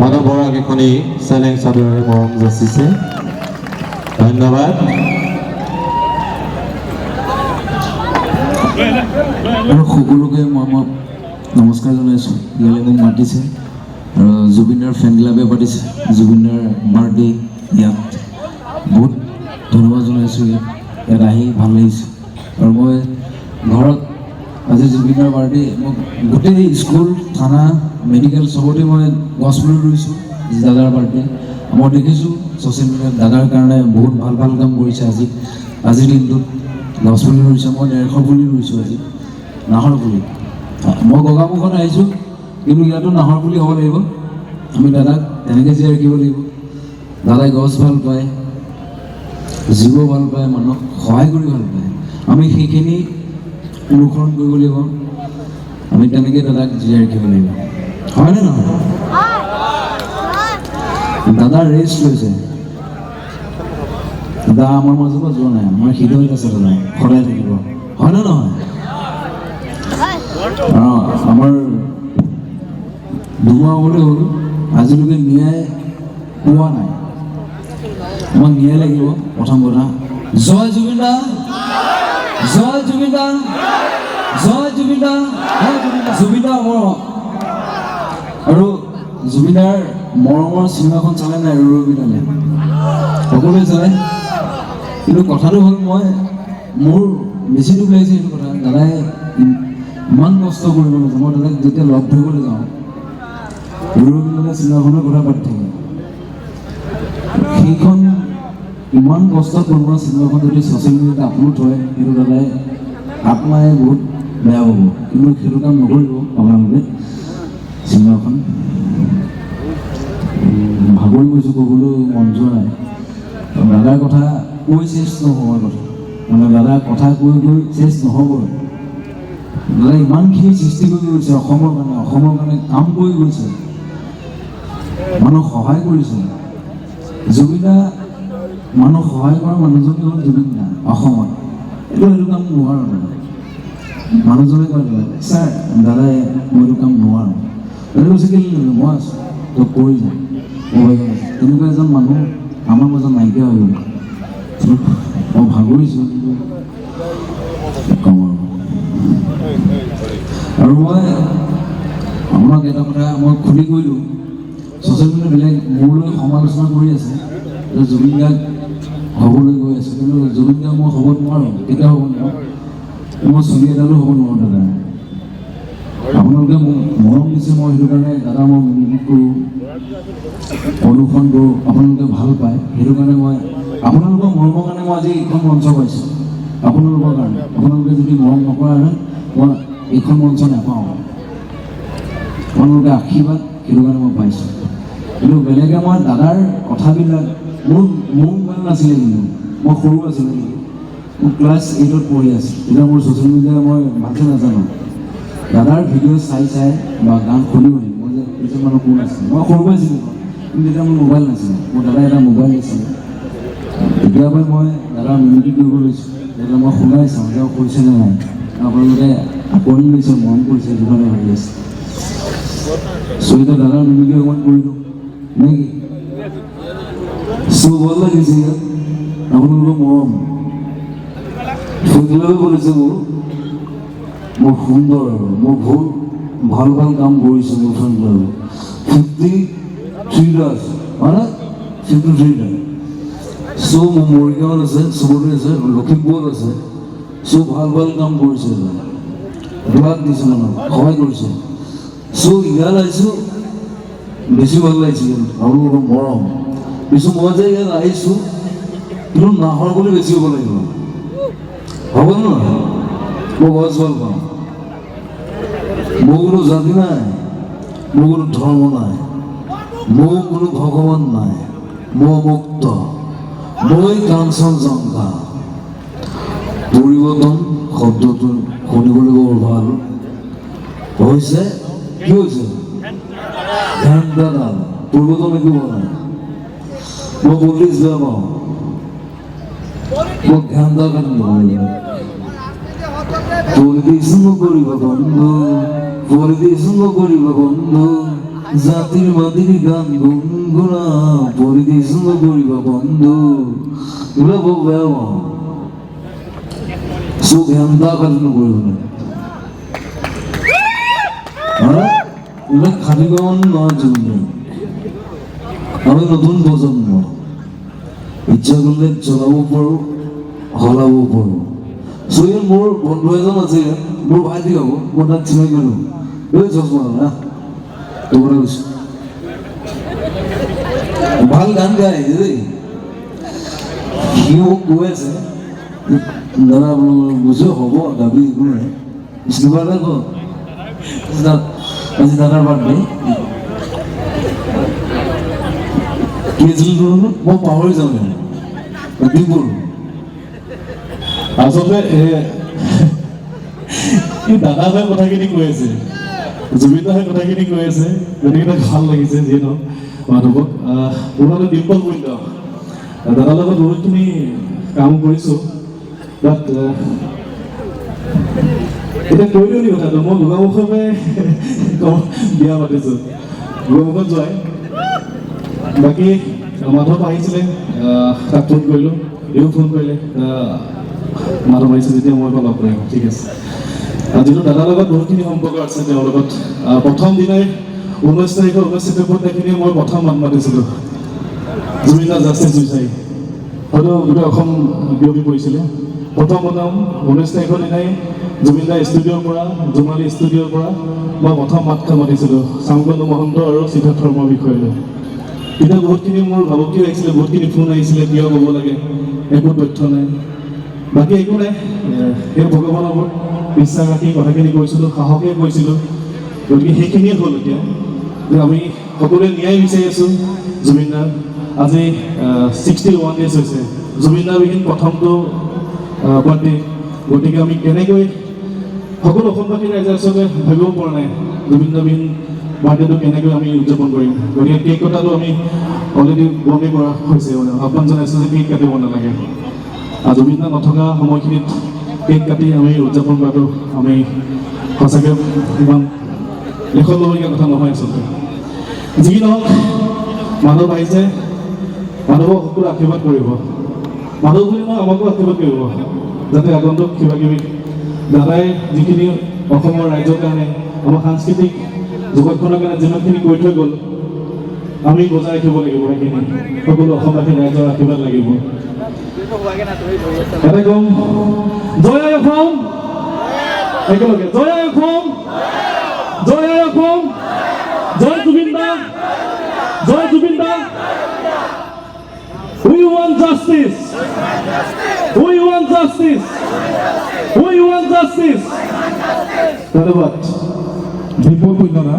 মাধৱ বৰাক এখনি চেলেং চাদৰেৰে মৰম যাচিছে। ধন্যবাদ। আৰু সকলোকে মই নমস্কাৰ জনাইছোঁ। ইয়ালৈ মোক মাতিছে আৰু জুবিনদাৰ ফেন ক্লাবে পাতিছে, জুবিনদাৰ বাৰ্থডে ইয়াত বহুত ধন্যবাদ জনাইছোঁ। ইয়াত আহি ভাল লাগিছে। আৰু মই ঘৰত আজি জুবিনদাৰ বাৰ্থডে মোক গোটেই স্কুল থানা মেডিকেল চবতে মই গছপুলি ৰুইছোঁ। দাদাৰ বাৰ্থডে মই দেখিছোঁ ছ'চিয়েল মিডিয়াত দাদাৰ কাৰণে বহুত ভাল ভাল কাম কৰিছে। আজিৰ দিনটোত গছপুলি ৰুইছে, মই 150 পুলি ৰুইছোঁ। আজি নাহৰ পুলি মই গগামুখত আহিছোঁ, কিন্তু ইয়াতো নাহৰ পুলি হ'ব লাগিব। আমি দাদাক তেনেকৈ জীয়াই ৰাখিব লাগিব। দাদাই গছ ভাল পায়, জীৱ ভাল পায়, মানুহক সহায় কৰি ভাল পায়। আমি সেইখিনি অনুসৰণ কৰিব লাগিব। আমি তেনেকৈ দাদাক জীয়াই ৰাখিব লাগিব, হয়নে নহয়? দাদা ৰেষ্ট লৈছে। দাদা আমাৰ মাজৰ পৰা যোৱা নাই, আমাৰ হৃদয়ত আছে। দাদা সদায় থাকিব, হয়নে নহয়? আমাৰ দুমাহ হ'লে হ'ল, আজিলৈকে ন্যায় পোৱা নাই। আমাক ন্যায় লাগিব। প্ৰথম কথা, জয় জুবিনদা, জয় জুবিনদা, জয় জুবিনদা, জুবিনদা অমৰ। আৰু জুবিনদাৰ মৰমৰ চিনেমাখন চালে নাই? ৰবিদালে সকলোৱে চালে। কিন্তু কথাটো হ'ল, মোৰ বেছি দুখ লাগিছে এইটো কথা। দাদাই ইমান কষ্ট কৰিব লাগে। মই দাদাক যেতিয়া লগ ধৰিবলৈ যাওঁ, ৰবিদালে চিনেমাখনৰ কথা পাতি থাকে। সেইখন ইমান কষ্ট কৰিব চিনেমাখন যদি ছ'চিয়েল মিডিয়াত আপলোড হয়, সেইটো দাদাই আত্মাই বহুত বেয়া পাব। কিন্তু সেইটো কাম নকৰিব আপোনালোকে। চিনেমাখন ভাগৰি গৈছোঁ, ক'বলৈ মন যোৱা নাই। দাদাৰ কথা কৈ চেষ্টা নহ'বৰ কথা, দাদাৰ কথা কৈ চেষ্টা নহ'ব। দাদাই ইমানখিনি সৃষ্টি কৰি গৈছে অসমৰ কাৰণে কাম কৰি গৈছে, মানুহক সহায় কৰিছে। জুবিনদা মানুহক সহায় কৰা মানুহজনী হ'ল জুবিনদা অসমত। সেইটো কাম নোৱাৰোঁ। মানুহজনে কয়, ছাৰ দাদাই মই এইটো কাম নোৱাৰোঁ। দাদাই কৈছে, কেলৈ মই আছোঁ, তই কৰি যা। তেনেকুৱা এজন মানুহ আমাৰ মাজত নাইকিয়া হৈ গ'ল। মই ভাগৰিছোঁ, কিন্তু কম আৰু মই আপোনাক এটা কথা মই খুলি কৈলোঁ। ছ'চিয়েল মিডিয়া বেলেগ মোৰলৈ সমালোচনা কৰি আছে যে জুবিন গাৰ্গ হ'বলৈ গৈ আছে, কিন্তু জুবিন গাৰ্গ মই হ'ব নোৱাৰোঁ। কেতিয়াও হ'ব নোৱাৰোঁ। মই চুলি এডালো হ'ব নোৱাৰোঁ। দাদা আপোনালোকে মোক মৰম দিছে, মই সেইটো কাৰণে দাদা মই মিমিক্ৰি কৰোঁ, অনুসৰণ কৰোঁ। আপোনালোকে ভাল পায়, সেইটো কাৰণে মই আপোনালোকৰ মৰমৰ কাৰণে মই আজি এইখন মঞ্চ পাইছোঁ। আপোনালোকৰ কাৰণে, আপোনালোকে যদি মৰম নকৰা হয় মই এইখন মঞ্চ নাপাওঁ। আপোনালোকে আশীৰ্বাদ, সেইটো কাৰণে মই পাইছোঁ। কিন্তু বেলেগে মই দাদাৰ কথাবিলাক মোৰ মোবাইল নাছিলে, কিন্তু মই সৰু আছিলোঁ। মোৰ ক্লাছ 8ত পঢ়ি আছোঁ। এতিয়া মোৰ ছ'চিয়েল মিডিয়া মই ভালকৈ নাজানো। দাদাৰ ভিডিঅ' চাই বা গান শুনি মই যে এজন মানুহ কোন আছিলে, মই সৰু পাইছিলোঁ। কিন্তু তেতিয়া মোৰ মোবাইল নাছিলে। মোৰ দাদাই এটা মোবাইল দিছিলে। তেতিয়াৰ পৰাই মই দাদাৰ মিমিক্ৰি কৰিব লৈছোঁ। তেতিয়া মই শুনাই চাওঁ যে কৈছে নে নাই। আপোনালোকে আকোৱালি লৈছে, মৰম কৰিছে, সেইটো কাৰণে ভাবি আছে। চ' এতিয়া দাদাৰ মিমিক্ৰি অকণমান কৰিলোঁ নে কি? চ' ভাল লাগিছে ইয়াত আপোনালোকৰ মৰম শুনিলেও কৰিছে। মোৰ সুন্দৰ, মোৰ বহুত ভাল ভাল কাম কৰিছে। মোৰ সুন্দৰ 53 আছে, হয় 53টা। চ' মোৰ মৰিগাঁৱত আছে, চবতে আছে, লখিমপুৰত আছে। চ' ভাল ভাল কাম কৰিছে, দুৱাক দিছে, মানুহক সহায় কৰিছে। চ' ইয়াত আহিছোঁ, বেছি ভাল লাগিছে আপোনালোকৰ মৰম। পিছত মই যে ইয়াত আহিছোঁ, কিন্তু নাহৰ বুলি বেছি হ'ব লাগিব, হ'ব নহয়? মই গছ ভাল পাওঁ। মোৰ কোনো জাতি নাই, মোৰ কোনো ধৰ্ম নাই, মোৰ কোনো ভগৱান নাই। মই মুক্ত, মই কাঞ্চনজংঘা। পৰিৱৰ্তন শব্দটো শুনিবলৈ বৰ ভাল হৈছে। কি হৈছে? ধ্যানদাল পৰিৱৰ্তন একো হোৱা নাই। মই পলিটিক্স বেয়া পাওঁ। মোক ধ্যানদাল কাটি দিব লাগিব। পলিটিক্স নকৰিবা বন্ধু, পলিটিক্স নকৰিবা বন্ধু, জাতিৰ মাদিৰ গান গুনগুনা পৰিবেশন কৰিবা বন্ধু এগুলো বলবে চোখ হেন্দা কাজ কৰিব না এগুলো খালি গান নয় জুবিন আমি নতুন প্ৰজন্ম ইচ্ছা কৰলে চলাবো পাৰো হলাবো পাৰো সৈয়দ মোৰ বন্ধু এজন আছে মোৰ ভাইটি হ'ব মই তাক চিনাকি কৰিলোঁ এই চশমা না তোমৰা ভাল গান গায় দেই সিও কৈ আছে দাদা আপোনালোকৰ বুজি হ'ব দাবী একো নাই স্লিপাৰ এটা কওক আজি দাদাৰ বাৰ্থডে কি আছিল মই পাহৰি যাওঁ ডিম্পুৰ আচলতে এই দাদাভাই কথাখিনি কৈ আছে জুবিন দাই কথাখিনি কৈ আছে গতিকে তাক ভাল লাগিছে যিয়ে নহওক মাধৱক পুৰণি ডিম্পল বুলিত দাদাৰ লগত বহুতখিনি কাম কৰিছোঁ বাট এতিয়া কৈ দিওঁ নি কথাটো মই গোগামুখতে বিয়া পাতিছোঁ গোগামুখত যোৱাই বাকী মাধৱ আহিছিলে তাক ফোন কৰিলোঁ এইও ফোন কৰিলে মাধৱ আহিছে যেতিয়া মই লগ কৰিম ঠিক আছে যিটো দাদাৰ লগত বহুতখিনি সম্পৰ্ক আছে তেওঁৰ লগত প্ৰথম দিনাই 19 তাৰিখৰ 19 ছেপ্টেম্বৰত দেখিনে মই প্ৰথম মাত মাতিছিলোঁ জুবিন দা জাষ্টিছ বিচাৰি হয়তো গোটেই অসম বিয়পি পৰিছিলে প্ৰথম 19 তাৰিখৰ দিনাই জুবিন দা ষ্টুডিঅ'ৰ পৰা জোমালী ষ্টুডিঅ'ৰ পৰা মই প্ৰথম মাতষাৰ মাতিছিলোঁ চাংকনু মহন্ত আৰু সিদ্ধাৰ্থ শৰ্মাৰ বিষয়ে লৈ তেতিয়া বহুতখিনি মোৰ ভাবুকি আহিছিলে বহুতখিনি ফোন আহিছিলে কিয় ক'ব লাগে একো তথ্য নাই বাকী একো নাই সেই ভগৱানৰ ওপৰত বিশ্বাস ৰাখি কথাখিনি কৈছিলোঁ সাহসে কৈছিলোঁ গতিকে সেইখিনিয়ে হ'ল এতিয়া যে আমি সকলোৱে ন্যায় বিচাৰি আছোঁ জুবিন দাৰ আজি 61 ডেজ হৈছে জুবিন দাবিহীন প্ৰথমটো বাৰ্থডে গতিকে আমি কেনেকৈ সকলো অসমবাসী ৰাইজে আচলতে ভাবিব পৰা নাই জুবিন দাবিহীন বাৰ্থডেটো কেনেকৈ আমি উদযাপন কৰিম গতিকে কেক কটাটো আমি অলৰেডি বন্ধেই কৰা হৈছে মানে আহ্বান জনাইছোঁ যে কেক কাটিব নালাগে জুবিন দা নথকা সময়খিনিত কেক কাটি আমি উদযাপন কৰাটো আমি সঁচাকৈ ইমান লেখন ল'বলগীয়া কথা নহয় আচলতে যি নহওক মাধৱ আহিছে মাধৱক সকলো আশীৰ্বাদ কৰিব মাধৱ বুলি মই আমাকো আশীৰ্বাদ কৰিব যাতে আগন্তুক কিবা কিবি দাদাই যিখিনি অসমৰ ৰাইজৰ কাৰণে আমাৰ সাংস্কৃতিক জগতখনৰ কাৰণে যিমানখিনি কৰি থৈ গ'ল আমি বজাই ৰাখিব লাগিব সেইখিনি সকলো অসমবাসী ৰাইজৰ আশীৰ্বাদ লাগিব এটা কম জয় আই অসম একেলগে জয় আই অসম জয় আই অসম জয় জুবিন দা জয় জুবিন দা We want justice. We want justice. We want justice. ধন্যবাদ। দীপক পুণ্যনা